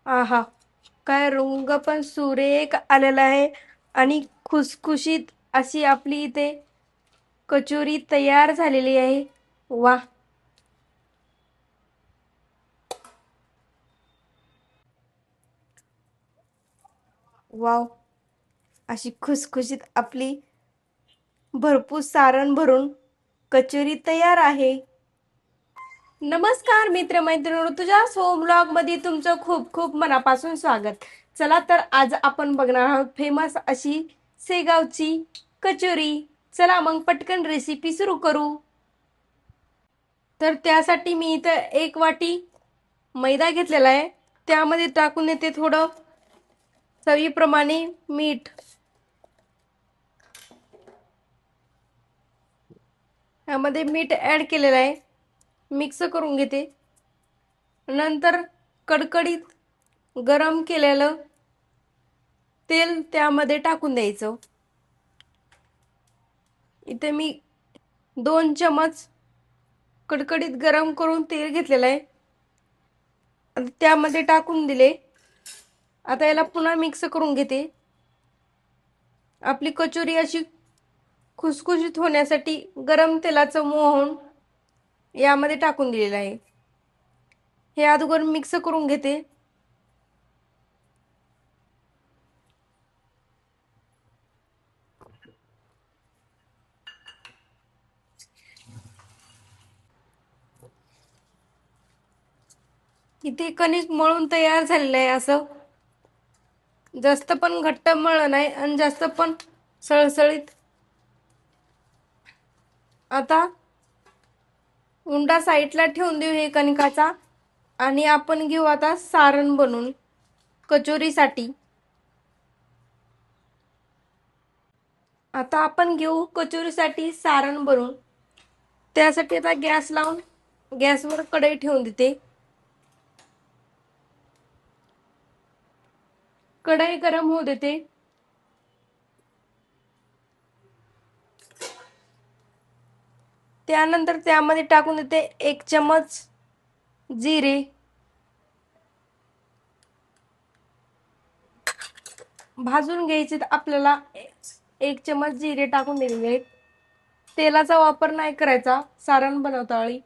आहा, काय रंग पण सुरेख आलेला आहे आणि खुसखुशीत अशी आपली इथे कचोरी तयार झालेली आहे. वा. वाव. अशी खुसखुशीत आपली भरपूर सारण भरून कचोरी तयार आहे. नमस्कार मित्रमैत्रिणींनो, तुझ्या सोम ब्लॉग मध्ये तुमचं खूप खूप मनापासून स्वागत. चला तर आज आपण बघणार आहोत फेमस अशी शेगावची कचोरी. चला मग पटकन रेसिपी सुरू करू. तर त्यासाठी मी इथं एक वाटी मैदा घेतलेला आहे. त्यामध्ये टाकून येते थोडं चवीप्रमाणे मीठ. यामध्ये मीठ ऍड केलेलं आहे. मिक्स करून घेते. नंतर कडकडीत गरम केलेलं तेल त्यामध्ये टाकून द्यायचं. इथे मी 2 चमच कडकडीत गरम करून तेल घेतलेलं आहे. त्यामध्ये टाकून दिले. आता याला पुन्हा मिक्स करून घेते. आपली कचोरी अशी खुसखुशीत होण्यासाठी गरम तेलाचं मोहन यामध्ये टाकून दिलेलं आहे. हे अगोदर मिक्स करून घेते. इथे कणिक मळून तयार झालेलं आहे. असं जास्त पण घट्ट मळलं नाही आणि जास्त पण सळसळीत. आता उंडा साईडला ठेवून देऊ हे कणिकाचा आणि आपण घेऊ आता सारण बनवून कचोरीसाठी. आता आपण घेऊ कचोरीसाठी सारण बनवून. त्यासाठी आता गॅस लावून गॅसवर कढई ठेवून देते. कढई गरम होऊ देते. त्यानंतर त्यामध्ये टाकून देते 1 चमच जिरे, भाजून घ्यायचे. आपल्याला 1 चमच जिरे टाकून दिलेले आहेत. तेलाचा वापर नाही करायचा सारण बनवता वेळी.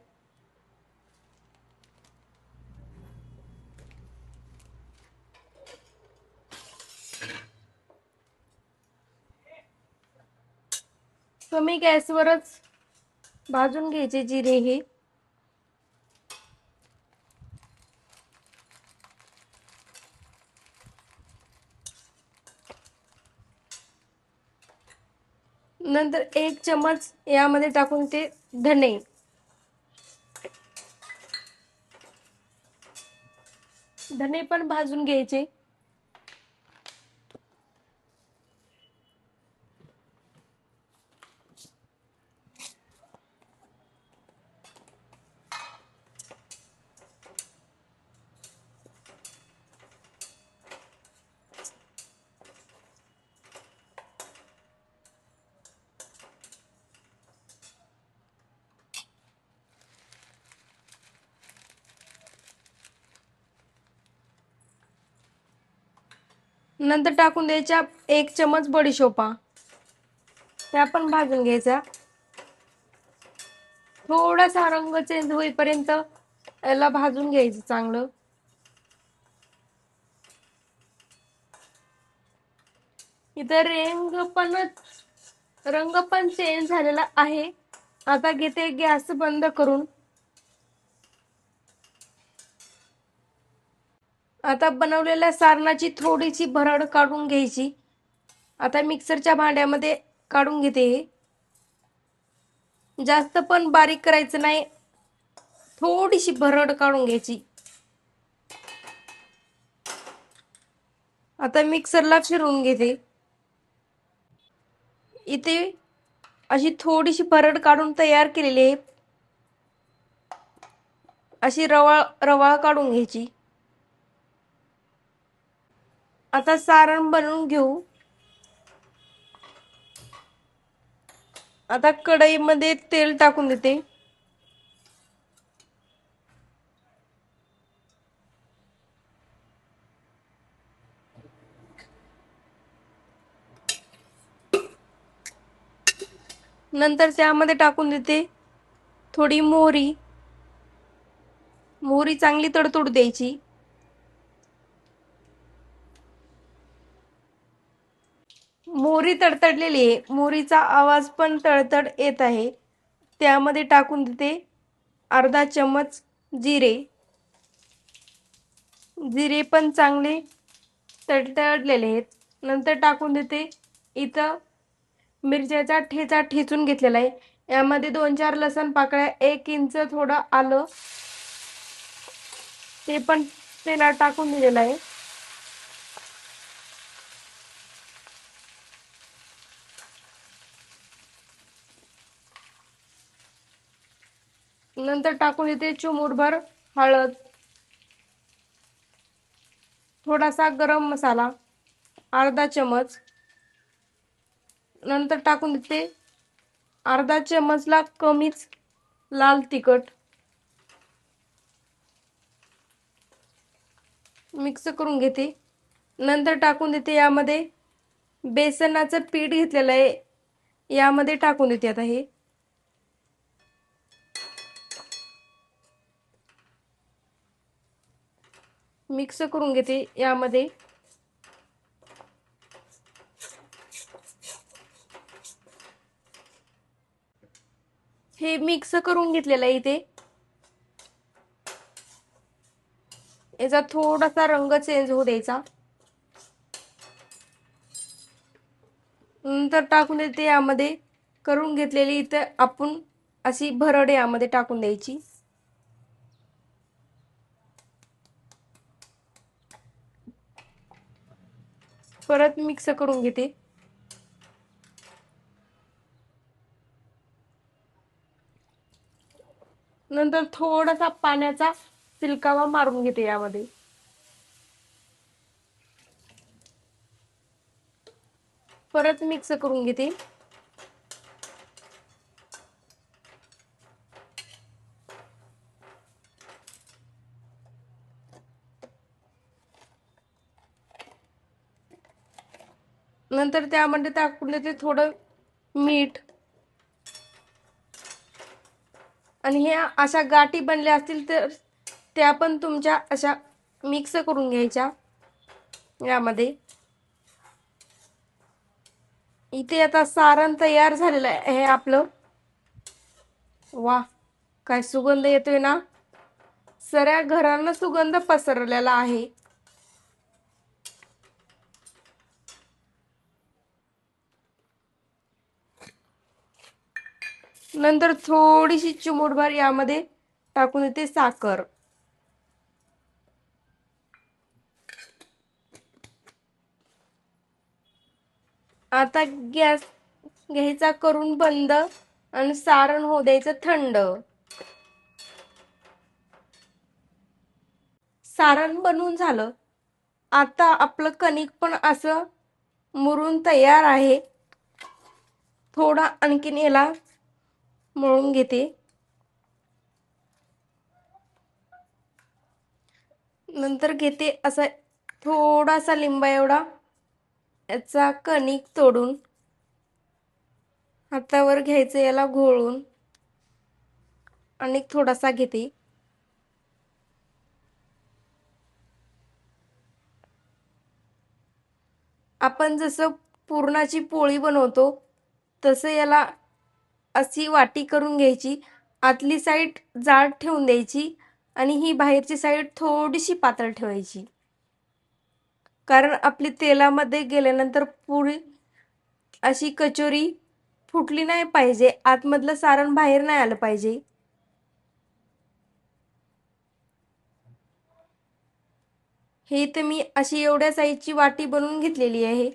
कमी गॅसवरच भाजून घ्यायचे जिरे हे. नंतर 1 चमच यामध्ये टाकून ते धने, धने पण भाजून घ्यायचे. नंतर टाकून द्यायच्या 1 चमच बडीशोपा. त्या पण भाजून घ्यायचा. थोडासा रंग चेंज होईपर्यंत याला भाजून घ्यायचं चांगलं. इथं रंग पण चेंज झालेला आहे. आता घेते गॅस बंद करून. आता बनवलेल्या सारणाची थोडीशी भरड काढून घ्यायची. आता मिक्सरच्या भांड्यामध्ये काढून घेते. जास्त पण बारीक करायचं नाही, थोडीशी भरड काढून घ्यायची. आता मिक्सरला फिरवून घेते. इथे अशी थोडीशी भरड काढून तयार केलेली आहे. अशी रवाळ रवाळ काढून घ्यायची. आता सारण बनवून घेऊ. आता कढईमध्ये तेल टाकून देते. नंतर त्यामध्ये टाकून देते थोडी मोहरी. मोहरी चांगली तडतडू द्यायची. मोहरी तडतडलेली आहे, मोहरीचा आवाज पण तडतड येत आहे. त्यामध्ये टाकून देते अर्धा चमच जिरे. जिरे पण चांगले तडतडलेले आहेत. नंतर टाकून देते इथं मिरच्याचा ठेचा ठेचून घेतलेला आहे. यामध्ये 2-4 लसण पाकळ्या, 1 इंच थोडं आलं ते पण तेलात टाकून दिलेलं आहे. नंतर टाकून देते चिमूटभर हळद, थोडासा गरम मसाला अर्धा चमच. नंतर टाकून देते अर्धा चमचला कमीच लाल तिखट. मिक्स करून घेते. नंतर टाकून देते यामध्ये बेसनाचं पीठ घेतलेलं आहे, यामध्ये टाकून देते आता हे. मिक्स करून घेते यामध्ये. हे मिक्स करून घेतलेलं आहे इथे. याचा थोडासा रंग चेंज होऊ द्यायचा. नंतर टाकून देते यामध्ये करून घेतलेली इथे आपण अशी भरड यामध्ये टाकून द्यायची. परत मिक्स करून घेते. नंतर थोडासा पाण्याचा शिलकावा मारून घेते यामध्ये. परत मिक्स करून घेते. नंतर त्यामध्ये टाकून देते थोडं मीठ. आणि ह्या अशा गाठी बनल्या असतील तर त्या पण तुमच्या अशा मिक्स करून घ्यायच्या यामध्ये. इथे आता सारण तयार झालेलं आहे आपलं. वा, काय सुगंध येतोय ना. सगळ्या घरांना सुगंध पसरलेला आहे. नंतर थोडीशी चिमूटभर यामध्ये टाकून देते साखर. आता गॅस घ्यायचा करून बंद आणि सारण होऊ द्यायचं थंड. सारण बनवून झालं. आता आपलं कणिक पण असं मुरून तयार आहे. थोडा आणखीन याला मळून घेते. नंतर घेते असा थोडासा लिंबा एवढा याचा कणिक तोडून हातावर घ्यायचं, याला घोळून आणि थोडासा घेते. आपण जसं पुरणाची पोळी बनवतो तसं याला अशी वाटी करून घ्यायची. आतली साईड जाड ठेवून द्यायची आणि ही बाहेरची साईड थोडीशी पातळ ठेवायची. कारण आपली तेलामध्ये गेल्यानंतर पुरी अशी कचोरी फुटली नाही पाहिजे, आतमधलं सारण बाहेर नाही आलं पाहिजे. हे तर मी अशी एवढ्या साईजची वाटी बनवून घेतलेली आहे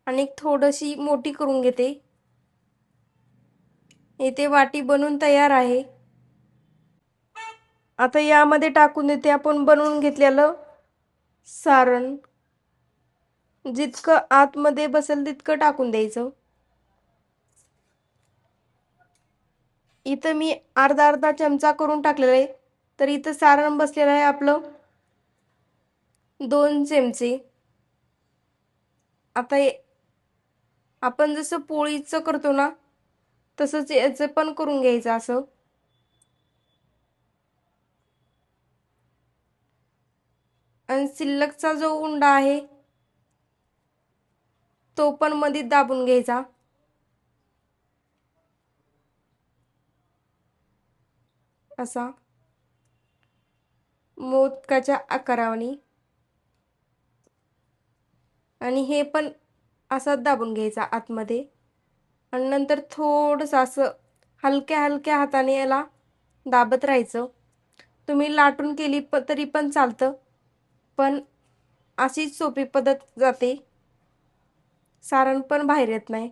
आणि थोडीशी मोठी करून घेते. इथे वाटी बनवून तयार आहे. आता यामध्ये टाकून देते आपण बनवून घेतलेलं सारण. जितकं आतमध्ये बसेल तितकं टाकून द्यायचं. इथं मी अर्धा अर्धा चमचा करून टाकलेलं आहे, तर इथं सारण बसलेलं आहे आपलं 2 चमचे. आता आपण जसं पोळीचं करतो ना तसंच याचं पण करून घ्यायचं असं. आणि शिल्लकचा जो उंडा आहे तो पण मध्ये दाबून घ्यायचा असा मोदकाच्या आकाराने. आणि हे पण असा दाबून घ्यायचा आतमध्ये. आणि नंतर थोडंसं असं हलक्या हलक्या हाताने याला दाबत राहायचं. तुम्ही लाटून केली तरी पण चालतं, पण अशीच सोपी पद्धत जाते, सारण पण बाहेर येत नाही.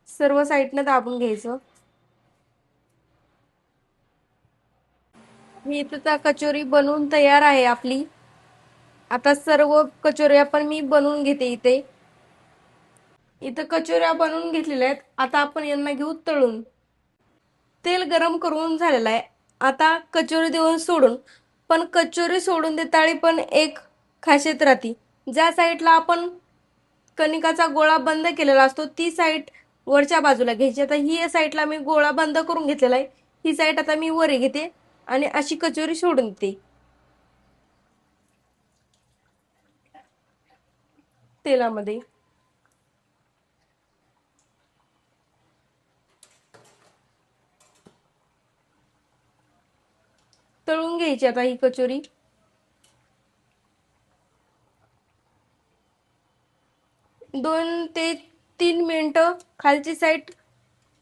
सर्व साईडनं दाबून घ्यायचं. ही तर कचोरी बनवून तयार आहे आपली. आता सर्व कचोऱ्या पण मी बनवून घेते इथे. इथं कचोऱ्या बनवून घेतलेल्या आहेत. आता आपण यांना घेऊ तळून. तेल गरम करून झालेलं आहे. आता कचोरी देऊन सोडून. पण कचोरी सोडून देताळी पण एक खासियत राहते. ज्या साईडला आपण कणिकाचा गोळा बंद केलेला असतो ती साईड वरच्या बाजूला घ्यायची. आता ही साईडला मी गोळा बंद करून घेतलेला आहे. ही साईड आता मी वर घेते आणि अशी कचोरी सोडून देते तेलामध्ये. तळून घ्यायची आता ही कचोरी. 2 ते 3 मिनिटं खालची साईड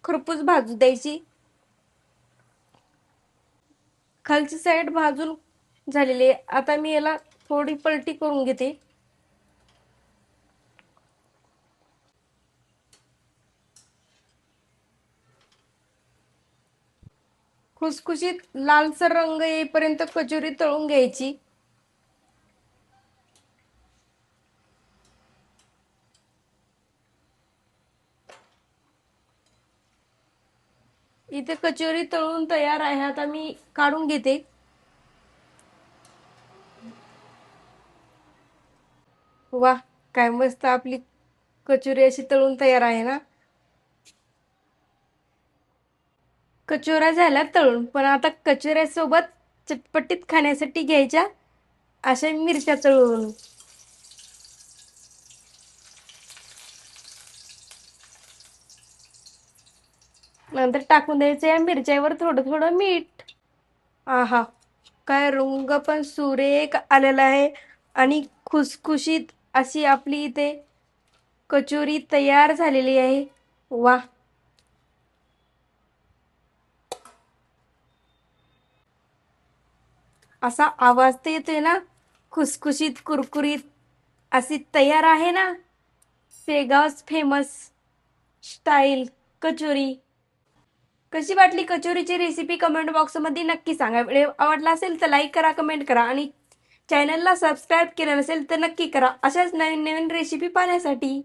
खरपूस भाजू द्यायची. खालची साईड भाजून झालेली आहे. आता मी याला थोडी पलटी करून घेते. खुसखुशीत लालसर रंग येईपर्यंत कचोरी तळून घ्यायची. इथे कचोरी तळून तयार आहे. आता मी काढून घेते. वा, काय मस्त आपली कचोरी अशी तळून तयार आहे ना. कचोऱ्या झाल्या तळून, पण आता कचोऱ्यासोबत चटपटीत खाण्यासाठी घ्यायच्या अशा मिरच्या तळून. नंतर टाकून द्यायचं या मिरच्यावर थोडं थोडं मीठ. आहा, काय रंग पण सुरेख आलेला आहे. आणि खुसखुशीत अशी आपली इथे कचोरी तयार झालेली आहे. वा, असा आवाज तर येतोय ना. खुसखुशीत कुरकुरीत अशी तयार आहे ना शेगाव's फेमस स्टाईल कचोरी. कशी वाटली कचोरीची रेसिपी कमेंट बॉक्समध्ये नक्की सांगा. व्हिडिओ आवडला असेल तर लाईक करा, कमेंट करा आणि चॅनलला सबस्क्राईब केलं नसेल तर नक्की करा अशाच नवीन नवीन रेसिपी पाहण्यासाठी.